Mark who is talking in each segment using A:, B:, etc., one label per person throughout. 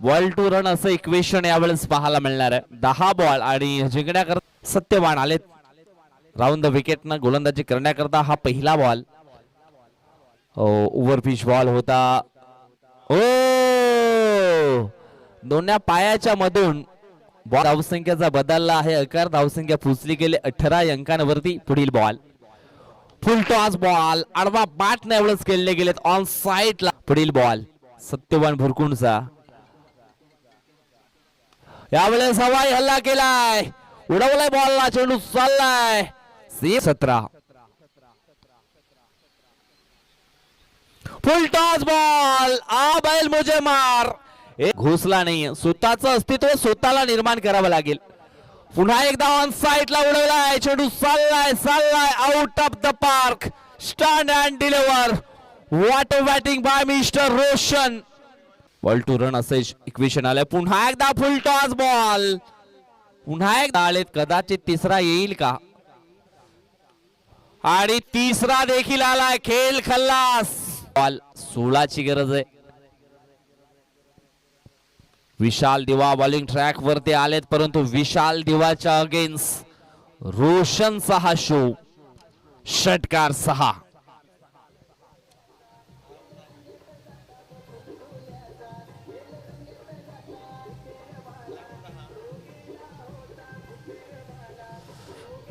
A: Ball to run असं equation यावेळेस पाहायला मिळणार आहे. 10 बॉल आणि जिंकण्याकरता सत्यवान आलेत राऊंड द विकेटनं गोलंदाजी करण्याकरता. हा पहिला बॉल ओव्हर पिच बॉल होता. ओ दोन्ही पायाच्या मधून बॉल धावसंख्येचा बदलला आहे. अकार धावसंख्या पुचली गेली 18 अंकांवरती. पुढील बॉल फुल टॉस बॉल आडवा बॅट ने एवढंच केले गेलेत ऑन साइड ला. पुढील बॉल सत्यवान भुरकुंडचा. यावेळेस हवाई हल्ला केलाय, उडवलाय बॉलला, चेंडू चाललाय 17. फुल टॉस बॉल आ बैल मुझे मार. घुसला नाही, स्वतःच अस्तित्व स्वतःला निर्माण करावं लागेल. पुन्हा एकदा ऑन साइड ला उडवलाय, चेंडू चाललाय out of the park. Stand and deliver. What a batting by mister Roshan. Ball to run असे इक्वेशन आलंय. पुन्हा एकदा फुल टॉस बॉल. पुन्हा एकदा आलेत, कदाचित तिसरा येईल का. आणि तिसरा देखील आलाय. खेळ खल्लास. बॉल 16 ची गरज आहे. विशाल दिवा बॉलिंग ट्रॅक वरती आलेत, परंतु विशाल दिवाच्या अगेन्स्ट रोशनचा हा शो. षटकार 6.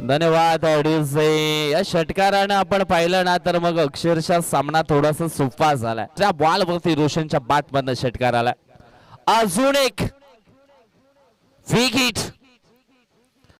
A: धन्यवाद ऑडियन्स. या षटकाराने आपण पाहिलं ना तर मग अक्षरशः सामना थोडासा सोपा झालाय. त्या बॉल वरती रोशनच्या बॅट मधनं षटकार आला. अजून एक विकेट.